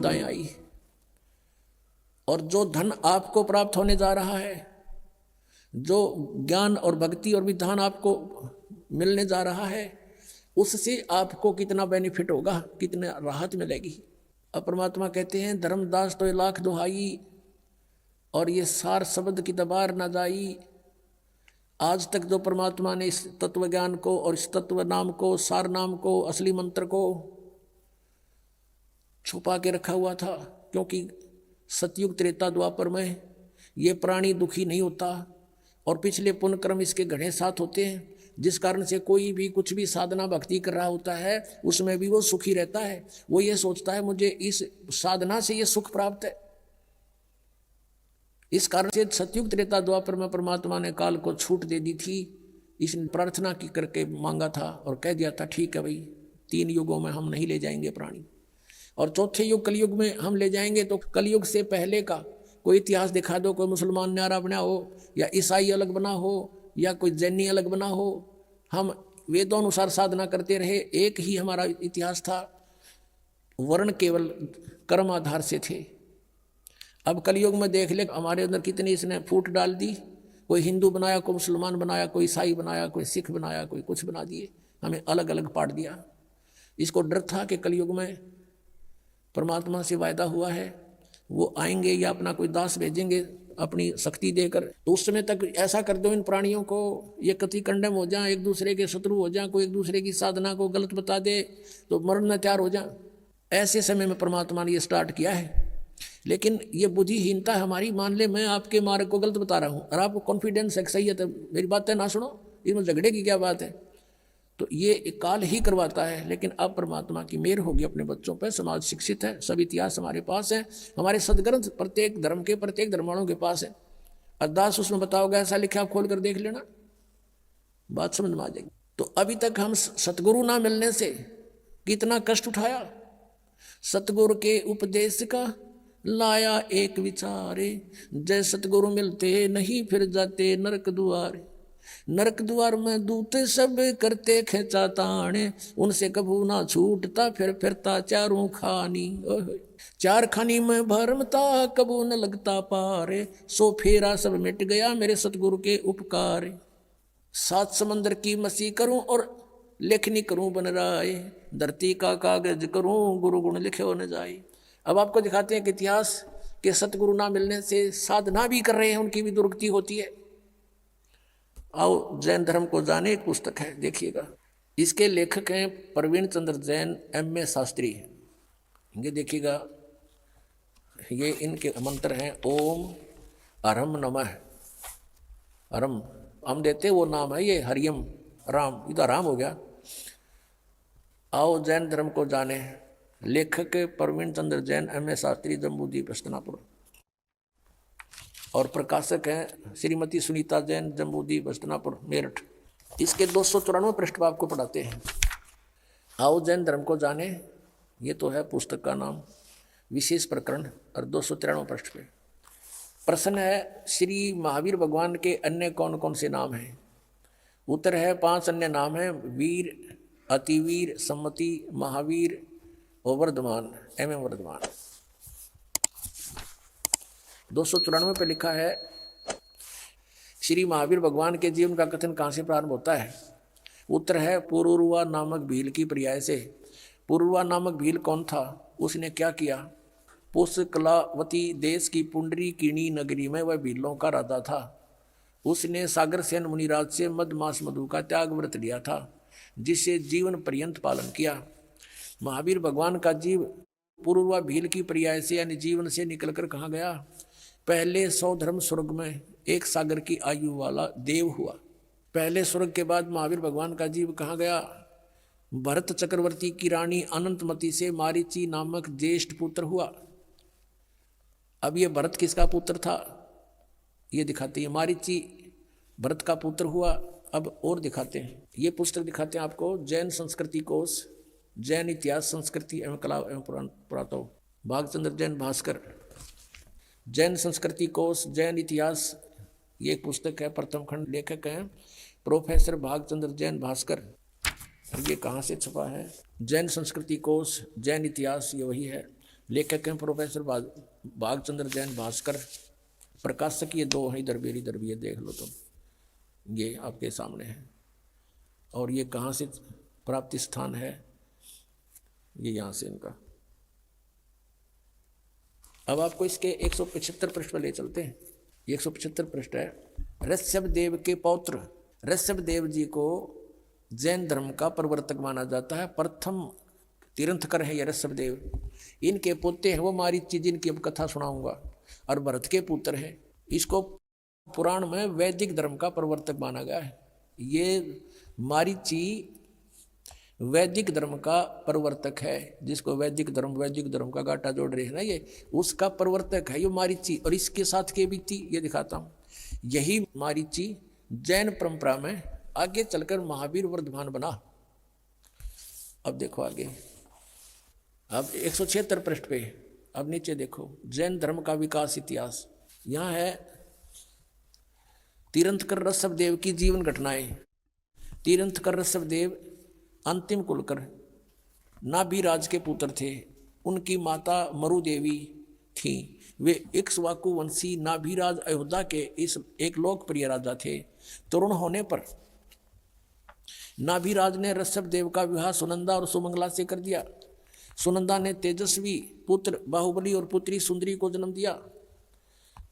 आपदाएं आई, और जो धन आपको प्राप्त होने जा रहा है, जो ज्ञान और भक्ति और विधान आपको मिलने जा रहा है, उससे आपको कितना बेनिफिट होगा, कितनी राहत मिलेगी। अब परमात्मा कहते हैं धर्मदास तो लाख दुहाई, और ये सार शब्द की दबार न जाई। आज तक जो परमात्मा ने इस तत्व ज्ञान को और इस तत्व नाम को, सार नाम को, असली मंत्र को छुपा के रखा हुआ था, क्योंकि सतयुग त्रेता द्वापर में ये प्राणी दुखी नहीं होता, और पिछले पुण्य कर्म इसके घने साथ होते हैं, जिस कारण से कोई भी कुछ भी साधना भक्ति कर रहा होता है उसमें भी वो सुखी रहता है। वो ये सोचता है मुझे इस साधना से ये सुख प्राप्त है। इस कारण से सतयुग त्रेता द्वापर में परमात्मा ने काल को छूट दे दी थी। इसने प्रार्थना की करके मांगा था और कह दिया था ठीक है भाई, 3 युगों में हम नहीं ले जाएंगे प्राणी, और चौथे युग कलयुग में हम ले जाएंगे। तो कलयुग से पहले का कोई इतिहास दिखा दो, कोई मुसलमान न्यारा बना हो, या ईसाई अलग बना हो, या कोई जैनी अलग बना हो। हम वेदों अनुसार साधना करते रहे, एक ही हमारा इतिहास था, वर्ण केवल कर्म आधार से थे। अब कलयुग में देख ले हमारे अंदर कितनी इसने फूट डाल दी, कोई हिंदू बनाया, कोई मुसलमान बनाया, कोई ईसाई बनाया, कोई सिख बनाया, कोई कुछ बना दिए, हमें अलग अलग पाट दिया। इसको डर था कि कलयुग में परमात्मा से वायदा हुआ है वो आएंगे या अपना कोई दास भेजेंगे अपनी शक्ति देकर, तो उस समय तक ऐसा कर दो इन प्राणियों को ये कति कंडम हो जाए, एक दूसरे के शत्रु हो जाए, कोई एक दूसरे की साधना को गलत बता दे तो मरण न तैयार हो जाए। ऐसे समय में परमात्मा ने ये स्टार्ट किया है। लेकिन ये बुद्धिहीनता हमारी, मान ले मैं आपके मार्ग को गलत बता रहा हूँ और आपको कॉन्फिडेंस है सही है, तो मेरी बातें ना सुनो, इसमें झगड़े की क्या बात है। तो ये काल ही करवाता है। लेकिन अब परमात्मा की मेहर होगी अपने बच्चों पर, समाज शिक्षित है, सब इतिहास हमारे पास है, हमारे सदग्रंथ प्रत्येक धर्म के प्रत्येक धर्माणों के पास है। अरदास उसमें बताओगे ऐसा लिखा, आप खोल कर देख लेना, बात समझ में आ जाएगी। तो अभी तक हम सतगुरु ना मिलने से कितना कष्ट उठाया। सतगुरु के उपदेश का लाया एक विचारे, जय सतगुरु मिलते नहीं फिर जाते नरक दुआरे। नरक द्वार में दूते सब करते खेचा ताने, उनसे कभू ना छूटता फिर फिरता चारों खानी। चार खानी में भरमता कबू न लगता पारे, सो फेरा सब मिट गया मेरे सतगुरु के उपकार। 7 समंदर की मसी करूं और लेखनी करूं बन राय, धरती का कागज करूं गुरु गुण लिखे न जाए। अब आपको दिखाते हैं कि इतिहास के सतगुरु ना मिलने से साधना भी कर रहे हैं, उनकी भी दुर्गति होती है। आओ जैन धर्म को जाने, एक पुस्तक है देखिएगा, इसके लेखक हैं प्रवीण चंद्र जैन, MA शास्त्री। ये देखिएगा, ये इनके मंत्र हैं ओम अरम नमः। अरम हम देते वो नाम है, ये हरियम राम, इधर राम हो गया। आओ जैन धर्म को जाने, लेखक प्रवीण चंद्र जैन, MA शास्त्री, जम्बूद्वीप हस्तिनापुर, और प्रकाशक हैं श्रीमती सुनीता जैन, जम्बूद्वीप हस्तिनापुर मेरठ। इसके 294 पृष्ठ पर आपको पढ़ाते हैं। आओ जैन धर्म को जाने, ये तो है पुस्तक का नाम, विशेष प्रकरण, और 293 पृष्ठ पे प्रश्न है श्री महावीर भगवान के अन्य कौन कौन से नाम हैं। उत्तर है 5 अन्य नाम हैं, वीर, अतिवीर, सम्मति, महावीर और वर्धमान, वर्धमान। 294 पे लिखा है श्री महावीर भगवान के जीवन का कथन कहाँ से प्रारंभ होता है। उत्तर है पुरुरवा नामक भील की पर्याय से। पुरुरवा नामक भील कौन था, उसने क्या किया। पुष्कलावती देश की पुंडरी कीणी नगरी में वह भीलों का राजा था। उसने सागर सेन मुनिराज से मधमास मधु का त्याग व्रत लिया था, जिससे जीवन पर्यंत पालन किया। महावीर भगवान का जीव पुरुरवा भील की पर्याय से यानी जीवन से निकलकर कहाँ गया। पहले 100 धर्म स्वर्ग में 1 सागर की आयु वाला देव हुआ। पहले स्वर्ग के बाद महावीर भगवान का जीव कहाँ गया। भरत चक्रवर्ती की रानी अनंतमती से मारीची नामक ज्येष्ठ पुत्र हुआ। अब ये भरत किसका पुत्र था ये दिखाते हैं, मारीची भरत का पुत्र हुआ। अब और दिखाते हैं, ये पुस्तक दिखाते हैं आपको, जैन संस्कृति कोश, जैन इतिहास संस्कृति एवं कला एवं पुरातत्व, भागचंद्र जैन भास्कर, जैन संस्कृति कोश, जैन इतिहास, ये एक पुस्तक है। प्रथम खंड, लेखक हैं प्रोफेसर भागचंद्र जैन भास्कर। ये कहाँ से छपा है, जैन संस्कृति कोश, जैन इतिहास, ये वही है। लेखक हैं प्रोफेसर भागचंद्र जैन भास्कर, प्रकाशक ये दो हैं, इधर भी ये देख लो तुम, ये आपके सामने है। और ये कहाँ से प्राप्ति स्थान है, ये यहाँ से इनका। अब आपको इसके 175 पृष्ठ पर ले चलते हैं। 175 पृष्ठ है। ऋषभ देव के पौत्र ऋषभ देव जी को जैन धर्म का प्रवर्तक माना जाता है। प्रथम तीर्थंकर है ये ऋषभ देव। इनके पोते हैं वो मारीची, जिनकी अब कथा सुनाऊंगा, और भरत के पुत्र हैं। इसको पुराण में वैदिक धर्म का प्रवर्तक माना गया है। ये मारीची वैदिक धर्म का प्रवर्तक है, जिसको वैदिक धर्म का गाटा जोड़ रहे हैं ना, ये उसका प्रवर्तक है ये मारीची। और इसके साथ के बीती ये दिखाता हूँ। यही मारीची जैन परंपरा में आगे चलकर महावीर वर्धमान बना। अब देखो आगे, अब 176 पृष्ठ पे अब नीचे देखो, जैन धर्म का विकास इतिहास। यहाँ है तीर्थंकर ऋषभ देव की जीवन घटनाएं। तीर्थंकर ऋषभ देव अंतिम कुलकर नाभिराज के पुत्र थे। उनकी माता मरु देवी थी। वे इक्ष्वाकु वंशी नाभिराज अयोध्या के इस एक लोकप्रिय राजा थे। तरुण होने पर नाभिराज ने ऋषभ देव का विवाह सुनंदा और सुमंगला से कर दिया। सुनंदा ने तेजस्वी पुत्र बाहुबली और पुत्री सुंदरी को जन्म दिया,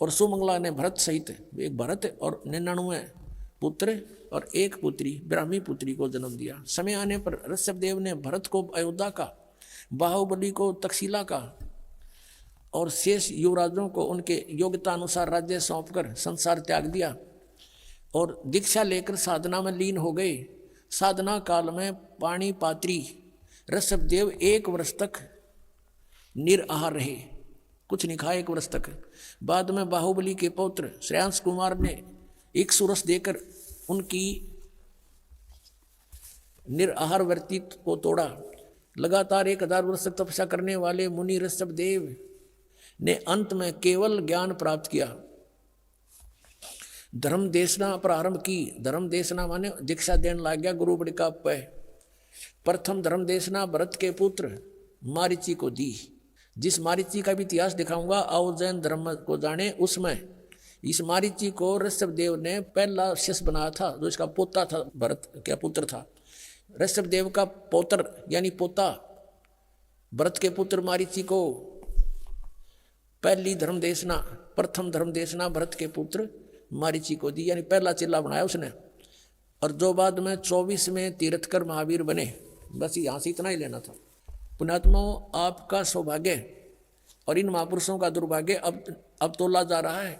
और सुमंगला ने भरत सहित एक भरत और 99 पुत्र और एक पुत्री ब्राह्मी पुत्री को जन्म दिया। समय आने पर ऋषभ देव ने भरत को अयोध्या का, बाहुबली को तक्षशिला का और शेष युवराजों को उनके योग्यता अनुसार राज्य सौंपकर संसार त्याग दिया और दीक्षा लेकर साधना में लीन हो गए। साधना काल में पाणिपात्री ऋषभ देव 1 वर्ष तक निराहार रहे, कुछ नहीं खाए 1 वर्ष तक। बाद में बाहुबली के पौत्र श्रेयांश कुमार ने इक्ष्वाकु देकर उनकी निराहार व्रति को तोड़ा। लगातार 1000 वर्ष तक तपस्या करने वाले मुनि ऋषभ देव ने अंत में केवल ज्ञान प्राप्त किया। धर्म देशना प्रारंभ की। धर्म देशना माने दीक्षा देने लग गया गुरु बड़ी का पे। प्रथम धर्म देशना भरत के पुत्र मारीची को दी। जिस मारीची का भी इतिहास दिखाऊंगा, आओ जैन धर्म को जाने। उसमें इस मारीची को ऋषभ देव ने पहला शिष्य बनाया था, जो इसका पोता था, भरत क्या पुत्र था। ऋषभ देव का पौत्र यानी पोता भरत के पुत्र मारीची को पहली धर्म देशना, प्रथम धर्म देशना भरत के पुत्र मारीची को दी, यानी पहला चिल्ला बनाया उसने। और जो बाद में 24 में तीर्थकर महावीर बने। बस यहाँ से इतना ही लेना था। पुण्यात्माओं, आपका सौभाग्य और इन महापुरुषों का दुर्भाग्य अब तोला जा रहा है।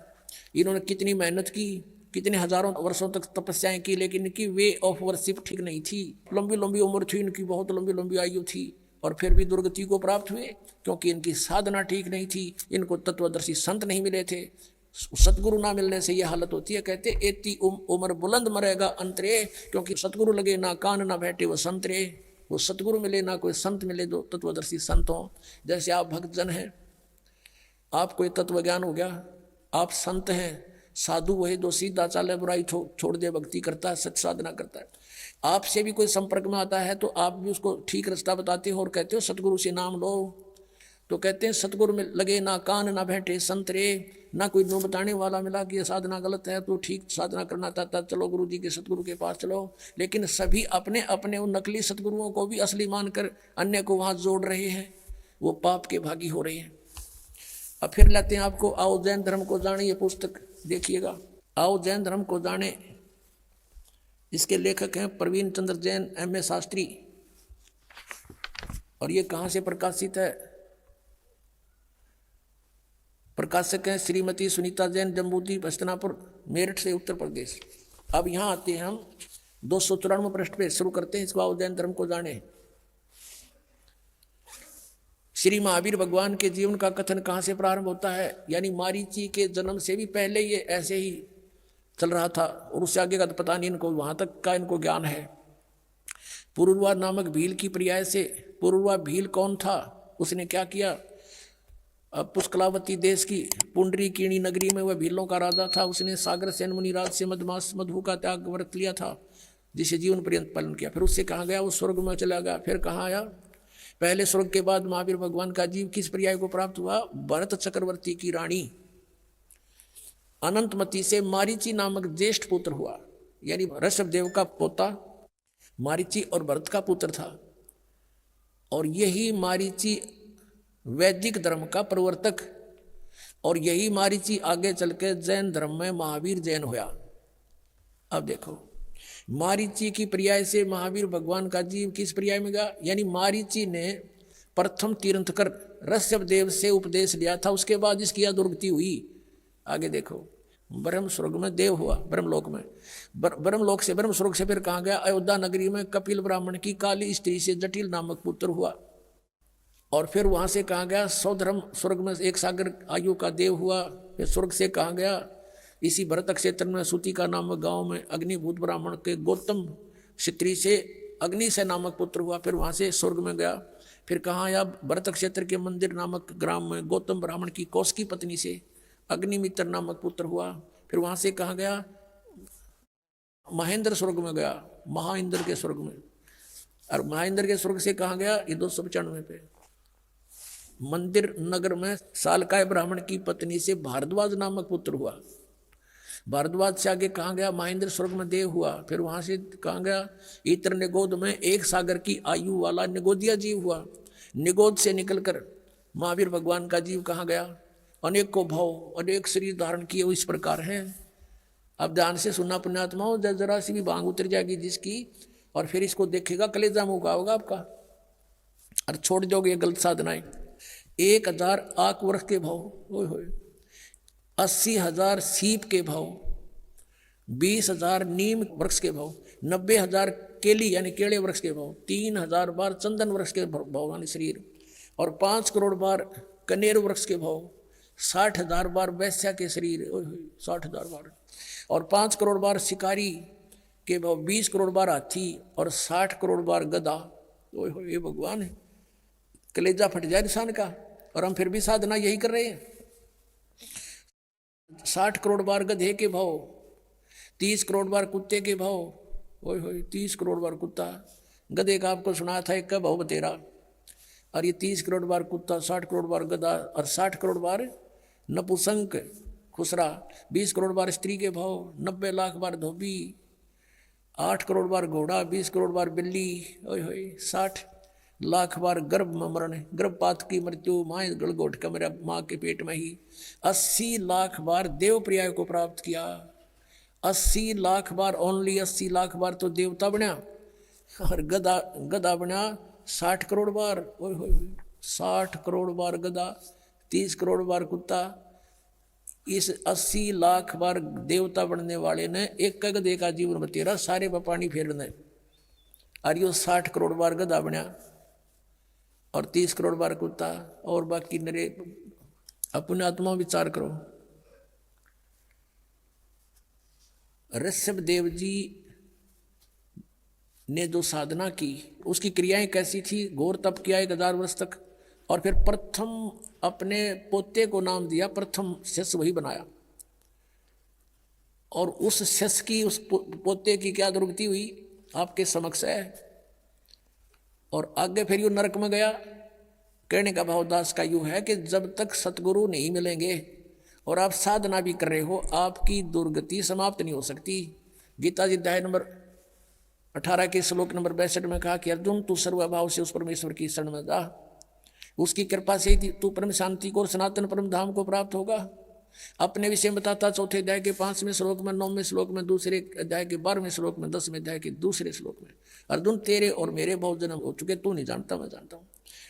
इन्होंने कितनी मेहनत की, कितने हजारों वर्षों तक तपस्याएं की, लेकिन इनकी वे ऑफ वर्शिप ठीक नहीं थी। लंबी लंबी उम्र थी इनकी, बहुत लंबी लंबी आयु थी, और फिर भी दुर्गति को प्राप्त हुए, क्योंकि इनकी साधना ठीक नहीं थी। इनको तत्वदर्शी संत नहीं मिले थे। सतगुरु ना मिलने से यह हालत होती है। कहते एती उम्र बुलंद मरेगा अंतरे, क्योंकि सतगुरु लगे ना कान ना बैठे वो संतरे। वो सतगुरु मिले ना कोई संत मिले, दो तत्वदर्शी संत हों। जैसे आप भक्तजन हैं, आपको तत्व ज्ञान हो गया, आप संत हैं। साधु वही जो सीधा चाले, बुराई छोड़ दे, भक्ति करता है, सच साधना करता है। आपसे भी कोई संपर्क में आता है तो आप भी उसको ठीक रास्ता बताते हो और कहते हो सतगुरु से नाम लो। तो कहते हैं सतगुरु में लगे ना कान ना बैठे संतरे। ना कोई नो बताने वाला मिला कि ये साधना गलत है, तो ठीक साधना करना चाहता चलो गुरु जी के सतगुरु के पास चलो। लेकिन सभी अपने अपने उन नकली सतगुरुओं को भी असली मानकर अन्य को वहाँ जोड़ रहे हैं, वो पाप के भागी हो रहे हैं। अब फिर लाते हैं आपको आओ जैन धर्म को जाने, ये पुस्तक देखिएगा, आओ जैन धर्म को जाने। इसके लेखक हैं प्रवीण चंद्र जैन M.A. शास्त्री। और ये कहाँ से प्रकाशित है? प्रकाशक हैं श्रीमती सुनीता जैन, जम्बूद्वीप हस्तिनापुर, मेरठ से, उत्तर प्रदेश। अब यहाँ आते हैं हम 294 पृष्ठ पे शुरू करते हैं इसको, आओ जैन धर्म को जाने। श्री महावीर भगवान के जीवन का कथन कहाँ से प्रारंभ होता है? यानी मारीची के जन्म से भी पहले ये ऐसे ही चल रहा था, और उससे आगे का तो पता नहीं इनको, वहाँ तक का इनको ज्ञान है। पुरुरवा नामक भील की पर्याय से, पुरुरवा भील कौन था, उसने क्या किया? पुष्कलावती देश की पुंडरीकीणी नगरी में वह भीलों का राजा था। उसने सागर सेन मुनिराज से मधमास मधु का त्याग व्रत लिया था, जिसे जीवन पर्यंत पालन किया। फिर उससे कहाँ गया? वो स्वर्ग में चला गया। फिर कहाँ आया? पहले स्वर्ग के बाद महावीर भगवान का जीव किस पर्याय को प्राप्त हुआ? भरत चक्रवर्ती की रानी अनंतमती से मारीची नामक ज्येष्ठ पुत्र हुआ। यानी ऋषभदेव का पोता मारीची और भरत का पुत्र था। और यही मारीची वैदिक धर्म का प्रवर्तक, और यही मारीची आगे चल के जैन धर्म में महावीर जैन हुआ। अब देखो, मारीची की पर्याय से महावीर भगवान का जीव किस पर्याय में गया? यानी मारीची ने प्रथम तीर्थंकर ऋषभदेव से उपदेश लिया था, उसके बाद इसकी दुर्गति हुई। आगे देखो, ब्रह्म स्वर्ग में देव हुआ, ब्रह्मलोक में, ब्रह्मलोक से ब्रह्म स्वर्ग से फिर कहाँ गया? अयोध्या नगरी में कपिल ब्राह्मण की काली स्त्री से जटिल नामक पुत्र हुआ। और फिर वहां से कहाँ गया? सौधर्म स्वर्ग में एक सागर आयु का देव हुआ। फिर स्वर्ग से कहाँ गया? इसी भरत क्षेत्र में सूती का नामक गांव में अग्निभूत ब्राह्मण के गौतम स्त्री से अग्नि से नामक पुत्र हुआ। फिर वहां से स्वर्ग में गया। फिर कहाँ आया? भरत क्षेत्र के मंदिर नामक ग्राम में गौतम ब्राह्मण की कौश की पत्नी से अग्निमित्र नामक पुत्र हुआ। फिर वहां से कहाँ गया? महेंद्र स्वर्ग में गया, महाइंद्र के स्वर्ग में। और महाइंद्र के स्वर्ग से कहाँ गया? ये 295 पे मंदिर नगर में सालकाय ब्राह्मण की पत्नी से भारद्वाज नामक पुत्र हुआ। भारद्वाज से आगे कहाँ गया? महेंद्र स्वर्ग में देव हुआ। फिर वहां से कहाँ गया? इतर निगोद में एक सागर की आयु वाला निगोदिया जीव हुआ। निगोद से निकलकर महावीर भगवान का जीव कहाँ गया? अनेक को भाव अनेक शरीर धारण किए इस प्रकार है। अब ध्यान से सुनना पुण्यात्माओं, जरा सी भी बांग उतर जाएगी जिसकी, और फिर इसको देखेगा कलेजा मुँह होगा आपका, और छोड़ जाओगे गलत साधनाएं। 1000 आक वर्ष के भाव, 80,000 सीप के भाव, 20,000 नीम वृक्ष के भाव, 90,000 केली यानी केले वृक्ष के भाव, 3,000 बार चंदन वृक्ष के भाव यानी शरीर, और 5 करोड़ बार कनेर वृक्ष के भाव, 60,000 बार वैश्या के शरीर, 60,000 बार, और 5 करोड़ बार शिकारी के भाव, 20 करोड़ बार हाथी, और 60 करोड़ बार गधा। ये भगवान है, कलेजा फट जाए इंसान का। और हम फिर भी साधना यही कर रहे हैं। 60 करोड़ बार गधे के भाव, 30 करोड़ बार कुत्ते के भाव, 30 करोड़ बार कुत्ता, गधे का आपको सुनाया था एक का भाव बतेरा, और ये 30 करोड़ बार कुत्ता, 60 करोड़ बार गधा, और 60 करोड़ बार नपुसंक खुसरा, 20 करोड़ बार स्त्री के भाव, 90 लाख बार धोबी, 8 करोड़ बार घोड़ा, 20 करोड़ बार बिल्ली, 60 लाख बार गर्भ में मरण, गर्भपात की मृत्यु, माँ गलगोट का मेरा माँ के पेट में ही, 80 लाख बार देव पर्याय को प्राप्त किया, 80 लाख बार, ओनली 80 लाख बार तो देवता बना, और गधा बना 60 करोड़ बार, 60 करोड़ बार गधा, 30 करोड़ बार कुत्ता। इस 80 लाख बार देवता बनने वाले ने एक गधे का जीवन बतेरा सारे पर पानी फेरने, और यो 60 करोड़ बार गधा बना, और 30 करोड़ बार कुत्ता, और बाकी नरे। अपने आत्मा विचार करो, ऋषभदेव जी ने जो साधना की उसकी क्रियाएं कैसी थी? घोर तप किया 1000 वर्ष तक, और फिर प्रथम अपने पोते को नाम दिया, प्रथम शिष्य वही बनाया। और उस शिष्य की, उस पोते की क्या दुर्गति हुई आपके समक्ष है। और आगे फिर यू नरक में गया। कहने का भाव दास का यूं है कि जब तक सतगुरु नहीं मिलेंगे और आप साधना भी कर रहे हो, आपकी दुर्गति समाप्त नहीं हो सकती। गीता जी अध्याय नंबर 18 के श्लोक नंबर 62 में कहा कि अर्जुन तू सर्वभाव से उस परमेश्वर की शरण में जा, उसकी कृपा से तू परम शांति को और सनातन परम धाम को प्राप्त होगा। अपने विषय में बताता चौथे अध्याय के 5वें श्लोक में, 9वें श्लोक में, दूसरे अध्याय के 12वें श्लोक में, 10वें अध्याय के दूसरे श्लोक में, अर्जुन तेरे और मेरे बहुत जन्म हो चुके, तू नहीं जानता मैं जानता हूँ।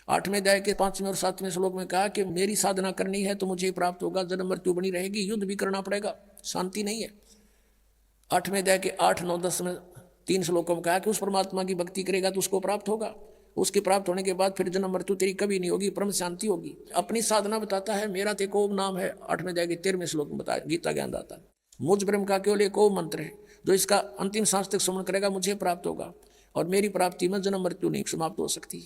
8वें अध्याय के 5वें और 7वें श्लोक में कहा कि मेरी साधना करनी है तो मुझे ही प्राप्त होगा, जन्म मृत्यु बनी रहेगी, युद्ध भी करना पड़ेगा, शांति नहीं है। 8वें अध्याय के 8, 9, 10 में 3 श्लोकों में कहा कि उस परमात्मा की भक्ति करेगा तो उसको प्राप्त होगा, उसके प्राप्त होने के बाद फिर जन्म मृत्यु तेरी कभी नहीं होगी, परम शांति होगी। अपनी साधना बताता है, मेरा तो एक ओम नाम है। 8वें अध्याय के 13वें श्लोक में बताया गीता ज्ञान दाता, मुझ ब्रह्म का केवल एक ओम मंत्र है, जो इसका अंतिम सांस तक सुमन करेगा मुझे प्राप्त होगा, और मेरी प्राप्ति में जन्म मृत्यु नहीं समाप्त हो सकती।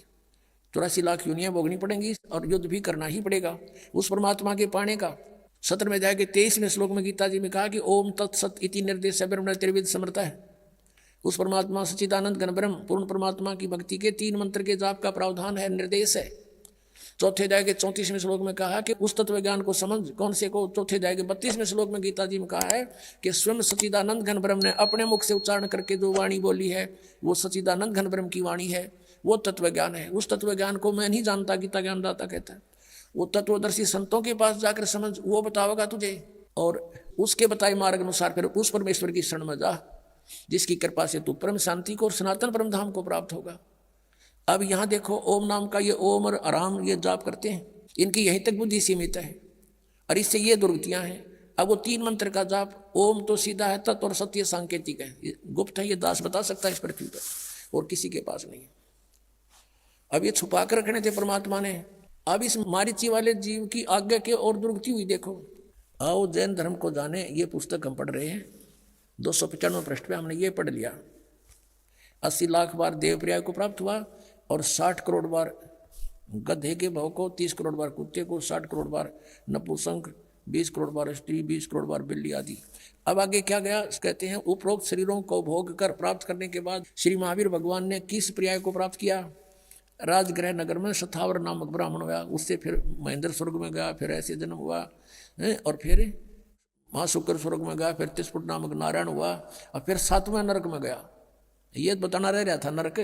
84 लाख योनियां भोगनी पड़ेंगी और युद्ध भी करना ही पड़ेगा उस परमात्मा के पाने का। 17वें अध्याय के 23वें श्लोक में गीता जी में कहा कि ओम तत्सत इति निर्देश ब्रह्म त्रिविध समर्थ है। उस परमात्मा सच्चिदानंद घन ब्रह्म पूर्ण परमात्मा की भक्ति के 3 मंत्र के जाप का प्रावधान है, निर्देश है। चौथे अध्याय के 34वें श्लोक में कहा कि उस तत्व ज्ञान को समझ, कौन से को? चौथे अध्याय के 32वें श्लोक में गीता जी में कहा है कि स्वयं सच्चिदानंद घन ब्रह्म ने अपने मुख से उच्चारण करके जो वाणी बोली है वो सच्चिदानंद घन ब्रह्म की वाणी है, वो तत्व ज्ञान है। उस तत्व ज्ञान को मैं नहीं जानता, गीता ज्ञानदाता कहता है। वो तत्वदर्शी संतों के पास जाकर समझ, वो बताओगा तुझे, और उसके बताए मार्ग अनुसार फिर उस परमेश्वर की शरण में जा, जिसकी कृपा से तू परम शांति को और सनातन परम धाम को प्राप्त होगा। अब यहाँ देखो, ओम नाम का ये ओम और आराम ये जाप करते हैं, इनकी यहीं तक बुद्धि सीमित है और इससे ये दुर्गतियाँ हैं। अब वो 3 मंत्र का जाप, ओम तो सीधा है, तत्व और सत्य सांकेतिक है, ये गुप्त है, ये दास बता सकता है इस पृथ्वी पर, और किसी के पास नहीं है। अब ये छुपा कर रखने थे परमात्मा ने। अब इस मारीची वाले जीव की आज्ञा के और दुर्गति हुई। देखो, आओ जैन धर्म को जाने, ये पुस्तक हम पढ़ रहे हैं, 295 पृष्ठ पे हमने ये पढ़ लिया। 80 लाख बार देवप्रिया को प्राप्त हुआ और 60 करोड़ बार गधे के भाव को, 30 करोड़ बार कुत्ते को, 60 करोड़ बार नपुंसक, 20 करोड़ बार स्त्री, 20 करोड़ बार बिल्ली आदि। अब आगे क्या गया, कहते हैं उपरोक्त शरीरों को भोग कर प्राप्त करने के बाद श्री महावीर भगवान ने किस पर्याय को प्राप्त किया? राजगृह नगर में सथावर नामक ब्राह्मण हुआ, उससे फिर महेंद्र स्वर्ग में गया, फिर ऐसे जन्म हुआ, और फिर महाशुक्र स्वर्ग में गया, फिर तिस्पुट नामक नारायण हुआ, और फिर 7वें नरक में गया। ये बताना रह रहा था नरक,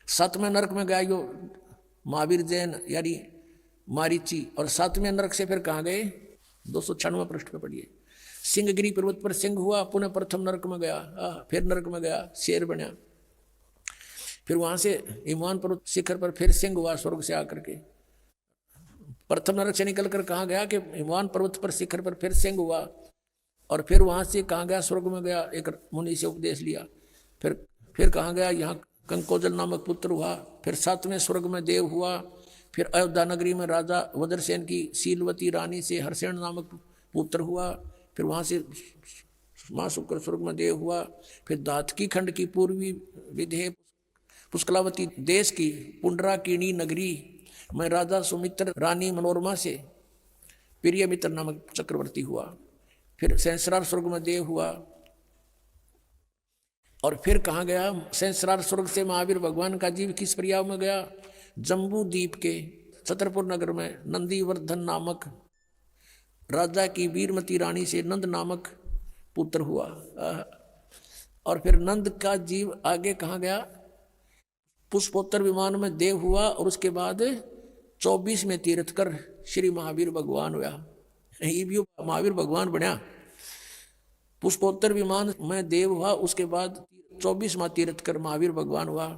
7वें नरक में गया यो महावीर जैन यानी मारीची, और 7वें नरक से फिर कहाँ गए? 296 पृष्ठ पे पढ़िए। सिंहगिरी पर्वत पर सिंह हुआ, पुनः प्रथम नरक में गया, फिर नरक में गया, शेर बना, फिर वहां से हिमवान पर्वत शिखर पर फिर सिंह हुआ स्वर्ग से आकर के। प्रथम नरक से निकलकर कहाँ गया कि हिमवान पर्वत पर शिखर पर फिर सिंह हुआ, और फिर वहां से कहाँ गया? स्वर्ग में गया, एक मुनि से उपदेश लिया। फिर कहाँ गया? यहाँ कंकोजल नामक पुत्र हुआ, फिर 7वें स्वर्ग में देव हुआ, फिर अयोध्या नगरी में राजा वज्रसेन की शीलवती रानी से हरसेन नामक पुत्र हुआ, फिर वहाँ से माँ शुक्र स्वर्ग में देव हुआ, फिर दातकी खंड की पूर्वी विधेय पुष्कलावती देश की पुंडराकिणी नगरी में राजा सुमित्र रानी मनोरमा से प्रिय मित्र नामक चक्रवर्ती हुआ, फिर सहस्रार स्वर्ग में देव हुआ, और फिर कहाँ गया? सहस्रार स्वर्ग से महावीर भगवान का जीव किस पर्याय में गया? जम्बू द्वीप के छतरपुर नगर में नंदीवर्धन नामक राजा की वीरमती रानी से नंद नामक पुत्र हुआ, और फिर नंद का जीव आगे कहाँ गया? पुष्पोत्तर विमान में देव हुआ, और उसके बाद 24 में तीर्थ कर श्री महावीर भगवान हुआ। ये भी महावीर भगवान बना। पुष्पोत्तर विमान में देव हुआ, उसके बाद 24वां तीर्थ कर महावीर भगवान हुआ।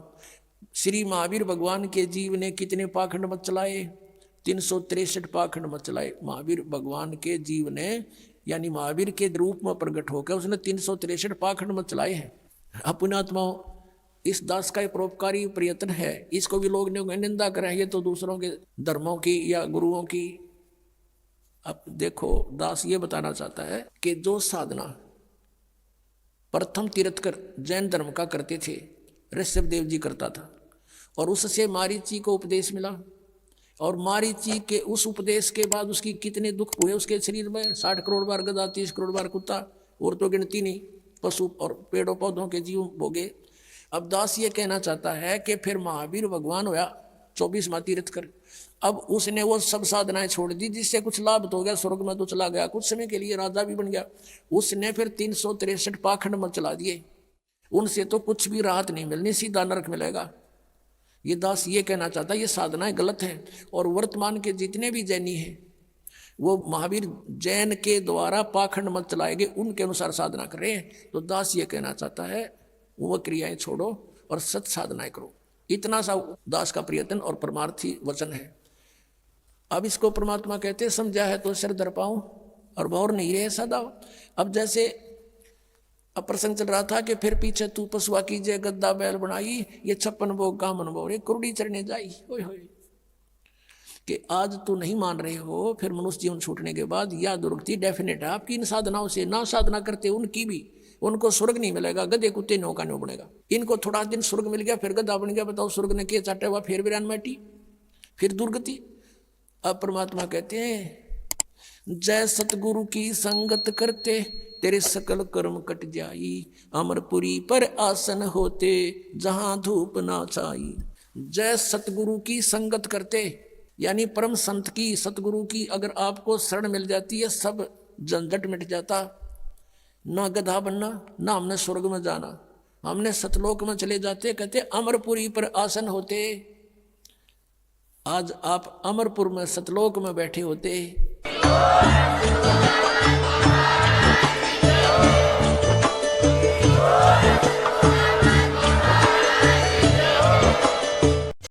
श्री महावीर भगवान के जीव ने कितने पाखंड मत चलाए? 363 पाखंड मत चलाए। महावीर भगवान के जीव ने यानी महावीर के रूप में प्रकट होकर उसने 363 पाखंड मत चलाए हैं। अपने आत्माओं, इस दास का परोपकारी प्रयत्न है, इसको भी लोग निंदा करें, ये तो दूसरों के धर्मों की या गुरुओं की। अब देखो, दास ये बताना चाहता है कि जो साधना प्रथम तीर्थकर जैन धर्म का करते थे, ऋषभ देव जी करता था, और उससे मारीची को उपदेश मिला, और मारीची के उस उपदेश के बाद उसकी कितने दुख हुए उसके शरीर में। 60 करोड़ बार गधा, 30 करोड़ बार कुत्ता, और तो गिनती नहीं, पशु और पेड़ों पौधों के जीव भोगे। अब दास ये कहना चाहता है कि फिर महावीर भगवान हुआ 24वां तीर्थ कर। अब उसने वो सब साधनाएं छोड़ दी जिससे कुछ लाभ तो हो गया, स्वर्ग में तो चला गया, कुछ समय के लिए राजा भी बन गया। उसने फिर 363 पाखंड मत चला दिए, उनसे तो कुछ भी राहत नहीं मिलनी, सीधा नरक मिलेगा। ये दास ये कहना चाहता है ये साधनाएं गलत हैं, और वर्तमान के जितने भी जैनी हैं वो महावीर जैन के द्वारा पाखंड मत चलाएंगे, उनके अनुसार साधना कर रहे हैं। तो दास ये कहना चाहता है वो क्रियाएं छोड़ो और सत साधनाएं करो। इतना सा दास का प्रयत्न और परमार्थी वचन है। अब इसको परमात्मा कहते हैं, समझा है तो सिर धर पाऊं और भौर नहीं रहे सदा। अब जैसे अब प्रसंग चल रहा था कि फिर पीछे तू पशुआ कीजिए गद्दा बैल बनाई, ये 56 भोग का मन भोरे कुर्डी चढ़ने जाई। ओए होए कि आज तू नहीं मान रहे हो, फिर मनुष्य जीवन छूटने के बाद या दुर्गति डेफिनेट है आपकी इन साधनाओं से। ना साधना करते उनकी भी, उनको स्वर्ग नहीं मिलेगा, गधे कुत्ते नो का नो बनेगा। इनको थोड़ा दिन स्वर्ग मिल गया, फिर गधा बन गया। बताओ स्वर्ग ने के चाटे हुआ, फिर वीरान मैटी, फिर दुर्गति। अब परमात्मा कहते हैं जय सतगुरु की संगत करते तेरे सकल कर्म कट जाई, अमरपुरी पर आसन होते जहां धूप ना छाई। जय सतगुरु की संगत करते यानी परम संत की, सतगुरु की अगर आपको शरण मिल जाती है सब झंझट मिट जाता। ना गधा बनना, ना हमने स्वर्ग में जाना, हमने सतलोक में चले जाते। कहते अमरपुरी पर आसन होते, आज आप अमरपुर में सतलोक में बैठे होते।